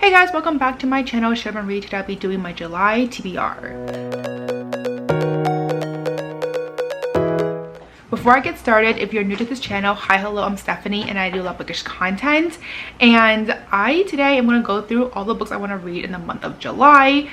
Hey guys, welcome back to my channel, Share Marie. Today I'll be doing my July TBR. Before I get started, if you're new to this channel, hi, hello, I'm Stephanie and I do love bookish content. And today I'm going to go through all the books I want to read in the month of July.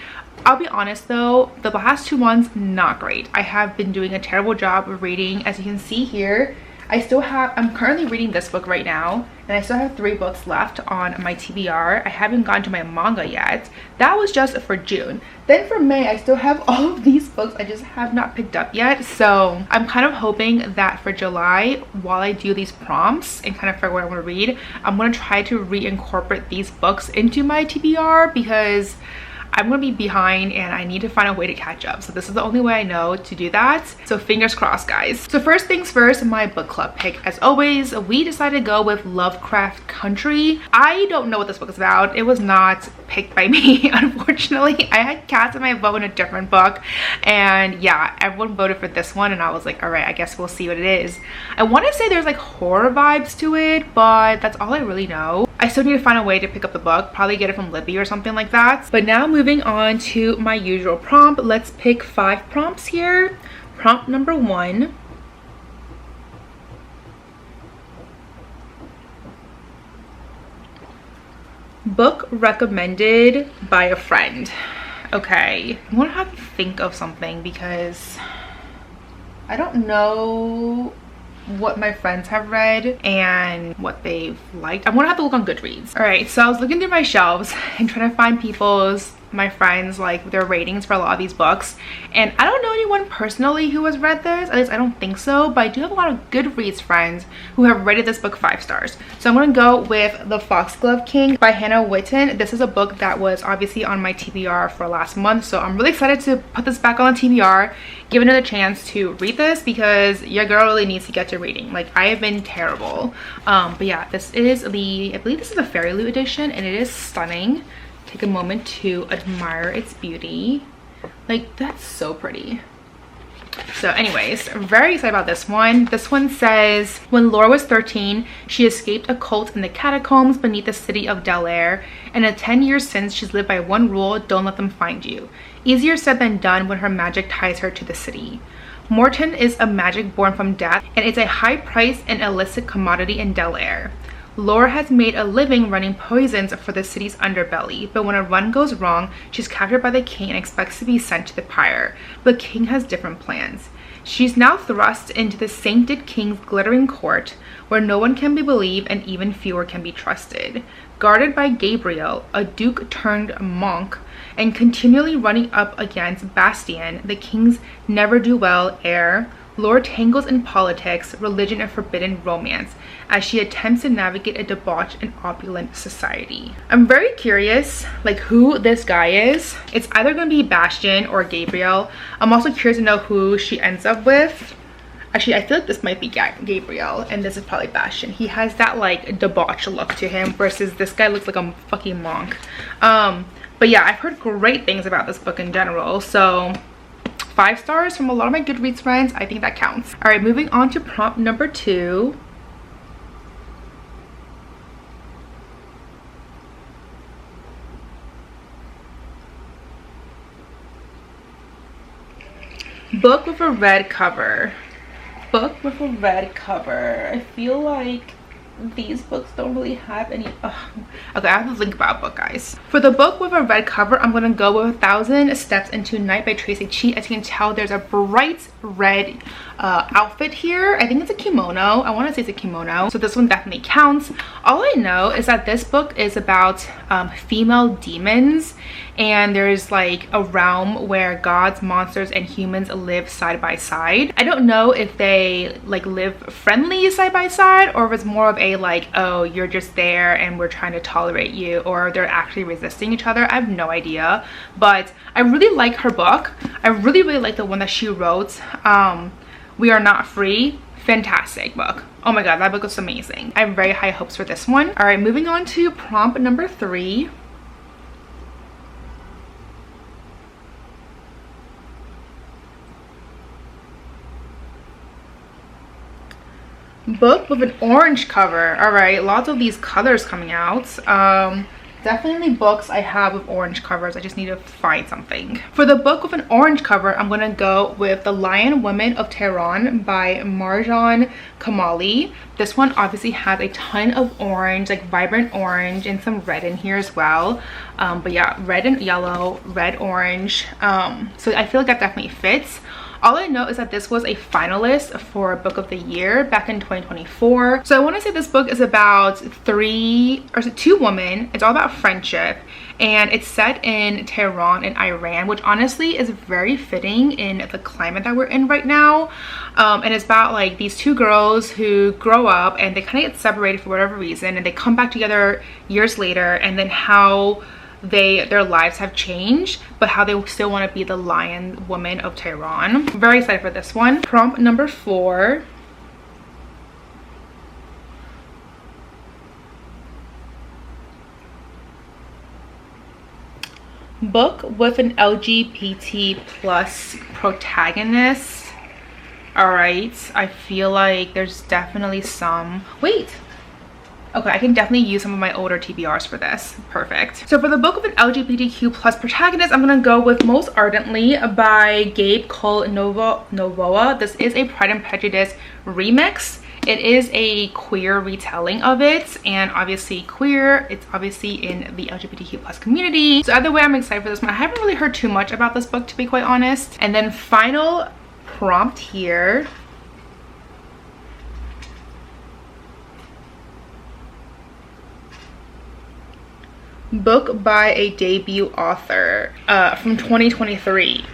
I'll be honest though, the last 2 months, not great. I have been doing a terrible job of reading. As you can see here, I'm currently reading this book right now, and I still have 3 books left on my TBR. I haven't gone to my manga yet. That was just for June. Then for May, I still have all of these books I just have not picked up yet. So I'm kind of hoping that for July, while I do these prompts and kind of figure out what I want to read, I'm going to try to reincorporate these books into my TBR because I'm gonna be behind and I need to find a way to catch up. So this is the only way I know to do that. So fingers crossed, guys. So first things first, my book club pick. As always, we decided to go with Lovecraft Country. I don't know what this book is about. It was not picked by me, unfortunately. I had cast my vote in a different book, and yeah, everyone voted for this one, and I was like, all right, I guess we'll see what it is. I want to say there's like horror vibes to it, but that's all I really know. I still need to find a way to pick up the book, probably get it from Libby or something like that. But now moving on to my usual prompt, let's pick 5 prompts here. Prompt number 1. Book recommended by a friend. Okay, I'm gonna have to think of something because I don't know what my friends have read and what they've liked. I'm gonna have to look on Goodreads. All right, so I was looking through my shelves and trying to find my friends, like their ratings for a lot of these books, and I don't know anyone personally who has read this. At least I don't think so, but I do have a lot of Goodreads friends who have rated this book 5 stars. So I'm gonna go with The Foxglove King by Hannah Whitten. This is a book that was obviously on my TBR for last month, so I'm really excited to put this back on the TBR, give it a chance to read this because your girl really needs to get to reading. Like, I have been terrible. But yeah, this is I believe this is the Fairy Loot edition, and it is stunning. Take a moment to admire its beauty. Like, that's so pretty. So anyways, I'm very excited about this one. This one says, when Laura was 13, she escaped a cult in the catacombs beneath the city of Del Air, and in 10 years since, she's lived by one rule: don't let them find you. Easier said than done when her magic ties her to the city. Morton is a magic born from death, and it's a high-priced and illicit commodity in Del Air. Laura has made a living running poisons for the city's underbelly, but when a run goes wrong, she's captured by the king and expects to be sent to the pyre. But the king has different plans. She's now thrust into the sainted king's glittering court, where no one can be believed and even fewer can be trusted. Guarded by Gabriel, a duke turned monk, and continually running up against Bastien, the king's never-do-well heir, Laura tangles in politics, religion, and forbidden romance as she attempts to navigate a debauched and opulent society. I'm very curious, like, who this guy is. It's either going to be Bastien or Gabriel. I'm also curious to know who she ends up with. Actually, I feel like this might be Gabriel, and this is probably Bastien. He has that, like, debauched look to him, versus this guy looks like a fucking monk. But yeah, I've heard great things about this book in general, so 5 stars from a lot of my Goodreads friends. I think that counts. All right, moving on to prompt number 2. Book with a red cover. Book with a red cover. I feel like these books don't really have any. Okay, I have to think about a book, guys. For the book with a red cover, I'm gonna go with 1,000 Steps into Night by Tracy Chee. As you can tell, there's a bright red outfit here. I think it's a kimono. I want to say it's a kimono, so this one definitely counts. All I know is that this book is about female demons, and there's like a realm where gods, monsters, and humans live side by side. I don't know if they like live friendly side by side, or if it's more of a like, oh, you're just there and we're trying to tolerate you, or they're actually resisting each other. I have no idea, but I really like her book. I really like the one that she wrote, We Are Not Free. Fantastic book. Oh my god, that book was amazing. I have very high hopes for this one. All right, moving on to prompt number 3. Book with an orange cover. All right, lots of these colors coming out. Definitely books I have with orange covers. I just need to find something. For the book with an orange cover, I'm gonna go with The Lion Women of Tehran by Marjan Kamali. This one obviously has a ton of orange, like vibrant orange, and some red in here as well. But yeah, red and yellow, red, orange. So I feel like that definitely fits. All I know is that this was a finalist for Book of the Year back in 2024. So I want to say this book is about two women. It's all about friendship, and it's set in Tehran in Iran, which honestly is very fitting in the climate that we're in right now. And it's about like these two girls who grow up and they kind of get separated for whatever reason, and they come back together years later, and then how their lives have changed, but how they still want to be the Lion Woman of Tehran. I'm very excited for this one. Prompt number 4. Book with an LGBT plus protagonist. All right, I feel like there's definitely some. Wait. Okay, I can definitely use some of my older TBRs for this. Perfect. So for the book of an LGBTQ plus protagonist, I'm gonna go with Most Ardently by Gabe Cole Novoa. This is a Pride and Prejudice remix. It is a queer retelling of it, and obviously queer, it's obviously in the LGBTQ plus community. So either way, I'm excited for this one. I haven't really heard too much about this book, to be quite honest. And then final prompt here. Book by a debut author from 2023.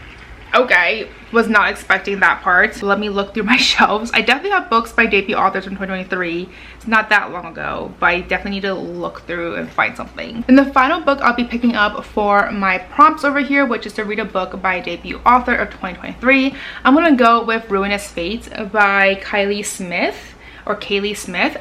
Okay, was not expecting that part. So let me look through my shelves. I definitely have books by debut authors from 2023. It's not that long ago, but I definitely need to look through and find something. And the final book I'll be picking up for my prompts over here, which is to read a book by a debut author of 2023. I'm gonna go with Ruinous Fate by Kaylee Smith.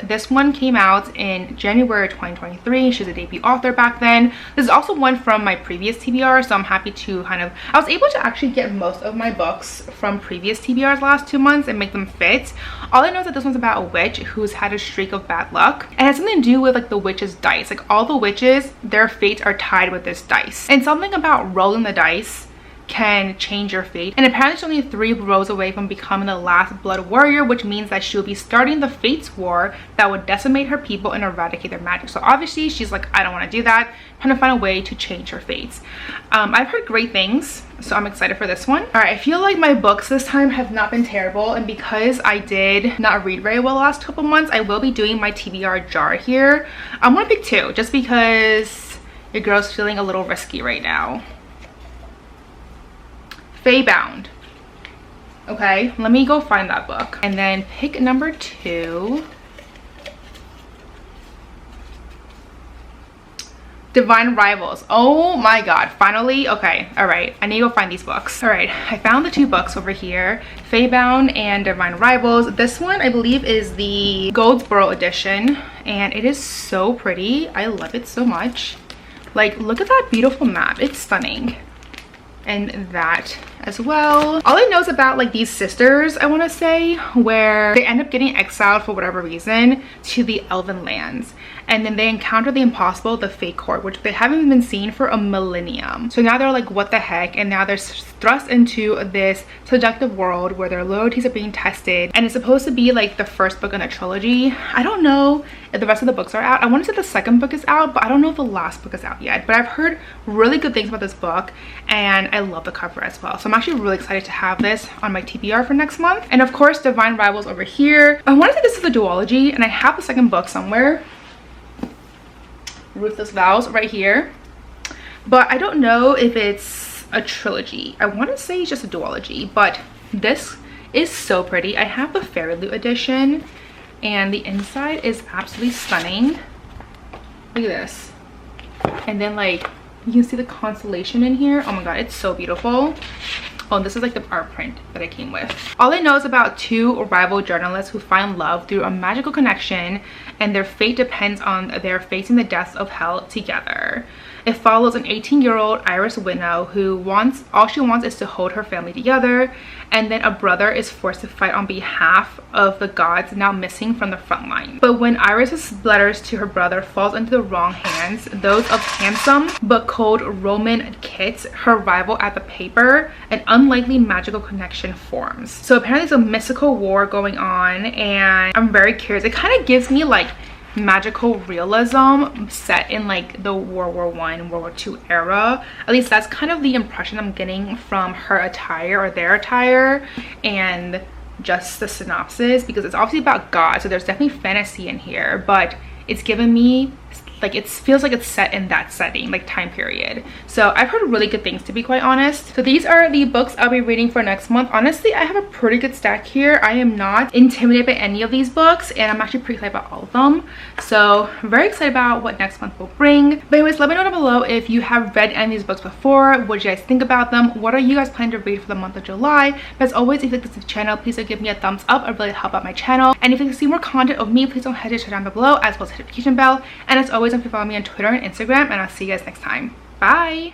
This one came out in January 2023. She's a debut author back then. This is also one from my previous TBR, so I'm happy to I was able to actually get most of my books from previous TBRs last 2 months and make them fit. All I know is that this one's about a witch who's had a streak of bad luck, and it has something to do with like the witch's dice. Like all the witches, their fates are tied with this dice, and something about rolling the dice can change your fate. And apparently she's only 3 rows away from becoming the last blood warrior, which means that she'll be starting the Fates War that would decimate her people and eradicate their magic. So obviously she's like, I don't want to do that, trying to find a way to change her fates. I've heard great things, so I'm excited for this one. All right, I feel like my books this time have not been terrible, and because I did not read very well the last couple months, I will be doing my TBR jar here. I'm gonna pick 2 just because your girl's feeling a little risky right now. Fae-Bound. Okay, let me go find that book. And then pick number 2. Divine Rivals. Oh my god, finally. Okay, all right, I need to go find these books. All right, I found the 2 books over here, Fae-Bound and Divine Rivals. This one I believe is the Goldsboro edition, and it is so pretty. I love it so much. Like, look at that beautiful map. It's stunning. And that as well. All I know is about like these sisters, I want to say, where they end up getting exiled for whatever reason to the Elven lands, and then they encounter the impossible, the Fate Court, which they haven't been seen for a millennium. So now they're like, what the heck? And now they're thrust into this seductive world where their loyalties are being tested, and it's supposed to be like the first book in a trilogy. I don't know if the rest of the books are out. I want to say the second book is out, but I don't know if the last book is out yet. But I've heard really good things about this book, and I love the cover as well. So I'm actually really excited to have this on my TBR for next month. And of course, Divine Rivals over here. I want to say this is a duology, and I have the second book somewhere. Ruthless Vows right here. But I don't know if it's a trilogy. I want to say it's just a duology, but this is so pretty. I have the Fairy Loot edition, and the inside is absolutely stunning. Look at this. And then like you can see the constellation in here. Oh my god, it's so beautiful. Oh, this is like the art print that I came with. All I know is about 2 rival journalists who find love through a magical connection, and their fate depends on their facing the depths of hell together. It follows an 18-year-old Iris Winnow who all she wants is to hold her family together, and then a brother is forced to fight on behalf of the gods now missing from the front line. But when Iris's letters to her brother falls into the wrong hands, those of handsome but cold Roman Kit, her rival at the paper, an unlikely magical connection forms. So apparently there's a mystical war going on, and I'm very curious. It kind of gives me like magical realism set in like the World War I, World War II era. At least that's kind of the impression I'm getting from her attire, or their attire, and just the synopsis, because it's obviously about God, so there's definitely fantasy in here, but it's given me like, it feels like it's set in that setting, like time period. So I've heard really good things, to be quite honest. So these are the books I'll be reading for next month. Honestly, I have a pretty good stack here. I am not intimidated by any of these books, and I'm actually pretty excited about all of them. So I'm very excited about what next month will bring. But anyways, let me know down below if you have read any of these books before. What do you guys think about them? What are you guys planning to read for the month of July? But as always, if you like this channel, please do give me a thumbs up. It really help out my channel. And if you like to see more content of me, please don't hesitate to turn down below, as well as hit the notification bell. And as always, don't forget to follow me on Twitter and Instagram, and I'll see you guys next time. Bye.